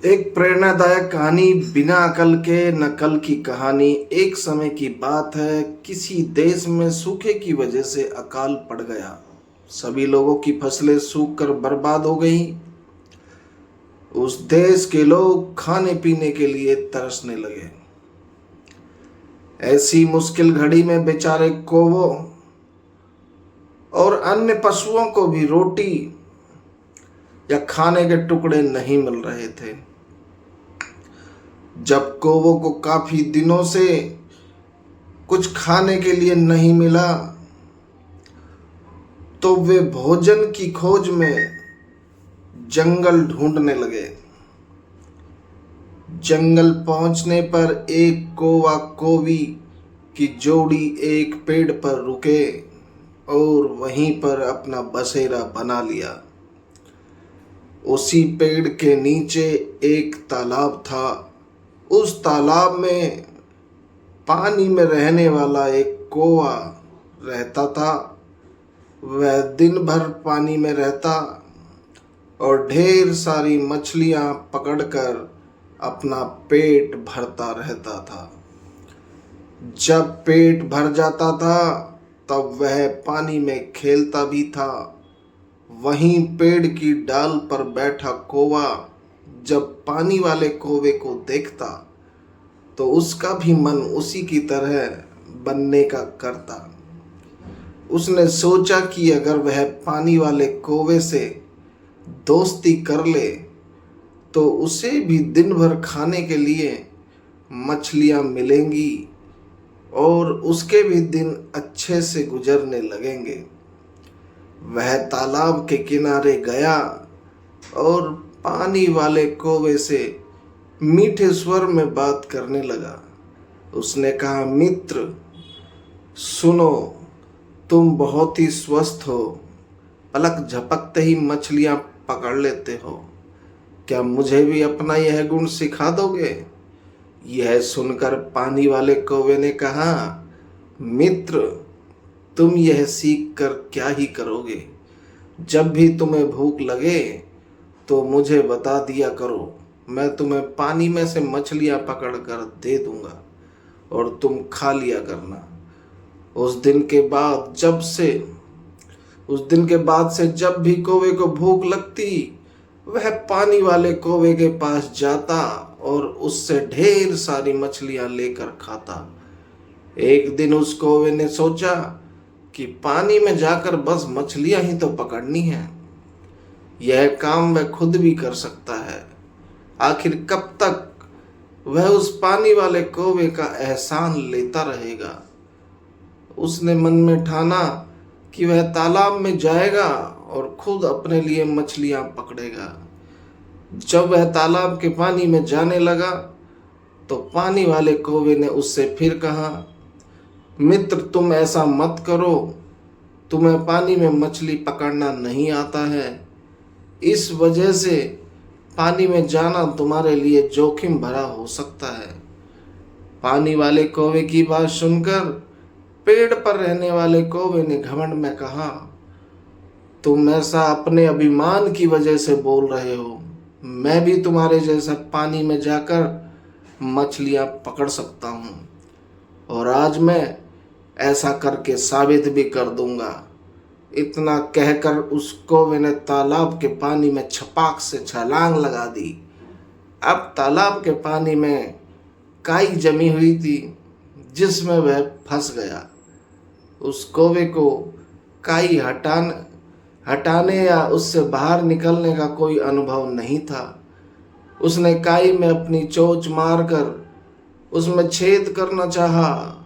एक प्रेरणादायक कहानी बिना अकल के नकल की कहानी। एक समय की बात है, किसी देश में सूखे की वजह से अकाल पड़ गया। सभी लोगों की फसलें सूख कर बर्बाद हो गई। उस देश के लोग खाने पीने के लिए तरसने लगे। ऐसी मुश्किल घड़ी में बेचारे कौवों और अन्य पशुओं को भी रोटी या खाने के टुकड़े नहीं मिल रहे थे। जब कौवों को काफी दिनों से कुछ खाने के लिए नहीं मिला, तो वे भोजन की खोज में जंगल ढूंढने लगे। जंगल पहुंचने पर एक कौवा कौवी की जोड़ी एक पेड़ पर रुके और वहीं पर अपना बसेरा बना लिया। उसी पेड़ के नीचे एक तालाब था। उस तालाब में पानी में रहने वाला एक कौवा रहता था। वह दिन भर पानी में रहता और ढेर सारी मछलियां पकड़कर अपना पेट भरता रहता था। जब पेट भर जाता था तब वह पानी में खेलता भी था। वहीं पेड़ की डाल पर बैठा कौवा जब पानी वाले कौवे को देखता तो उसका भी मन उसी की तरह बनने का करता। उसने सोचा कि अगर वह पानी वाले कौवे से दोस्ती कर ले तो उसे भी दिन भर खाने के लिए मछलियां मिलेंगी और उसके भी दिन अच्छे से गुजरने लगेंगे। वह तालाब के किनारे गया और पानी वाले कौवे से मीठे स्वर में बात करने लगा। उसने कहा, मित्र सुनो, तुम बहुत ही स्वस्थ हो, पलक झपकते ही मछलियां पकड़ लेते हो। क्या मुझे भी अपना यह गुण सिखा दोगे? यह सुनकर पानी वाले कौवे ने कहा, मित्र तुम यह सीख कर क्या ही करोगे? जब भी तुम्हें भूख लगे तो मुझे बता दिया करो, मैं तुम्हें पानी में से मछलियां पकड़ कर दे दूंगा और तुम खा लिया करना। उस दिन के बाद से जब भी कौवे को भूख लगती वह पानी वाले कौवे के पास जाता और उससे ढेर सारी मछलियां लेकर खाता। एक दिन उस कौवे ने सोचा कि पानी में जाकर बस मछलियां ही तो पकड़नी है, यह काम वह खुद भी कर सकता है। आखिर कब तक वह उस पानी वाले कौवे का एहसान लेता रहेगा? उसने मन में ठाना कि वह तालाब में जाएगा और खुद अपने लिए मछलियां पकड़ेगा। जब वह तालाब के पानी में जाने लगा तो पानी वाले कौवे ने उससे फिर कहा, मित्र तुम ऐसा मत करो, तुम्हें पानी में मछली पकड़ना नहीं आता है। इस वजह से पानी में जाना तुम्हारे लिए जोखिम भरा हो सकता है। पानी वाले कौवे की बात सुनकर पेड़ पर रहने वाले कौवे ने घमंड में कहा, तुम ऐसा अपने अभिमान की वजह से बोल रहे हो। मैं भी तुम्हारे जैसा पानी में जाकर मछलियां पकड़ सकता हूँ और आज मैं ऐसा करके साबित भी कर दूंगा। इतना कहकर उस कौवे ने तालाब के पानी में छपाक से छलांग लगा दी। अब तालाब के पानी में काई जमी हुई थी जिसमें वह फंस गया। उस कौवे को काई हटाने या उससे बाहर निकलने का कोई अनुभव नहीं था। उसने काई में अपनी चोंच मारकर उसमें छेद करना चाहा।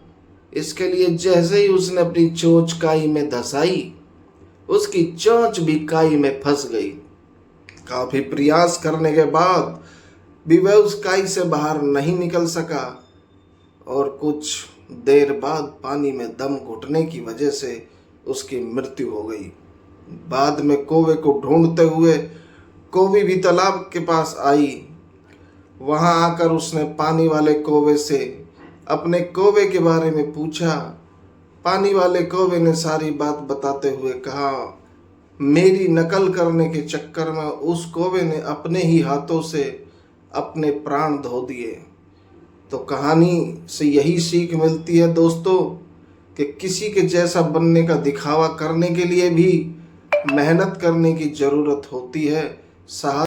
इसके लिए जैसे ही उसने अपनी चोंच काई में धंसाई, उसकी चोंच भी काई में फंस गई। काफी प्रयास करने के बाद भी वह उस काई से बाहर नहीं निकल सका और कुछ देर बाद पानी में दम घुटने की वजह से उसकी मृत्यु हो गई। बाद में कौवे को ढूंढते हुए कौवी भी तालाब के पास आई। वहां आकर उसने पानी वाले कौवे से अपने कौवे के बारे में पूछा। पानी वाले कौवे ने सारी बात बताते हुए कहा, मेरी नकल करने के चक्कर में उस कौवे ने अपने ही हाथों से अपने प्राण धो दिए। तो कहानी से यही सीख मिलती है दोस्तों कि किसी के जैसा बनने का दिखावा करने के लिए भी मेहनत करने की ज़रूरत होती है।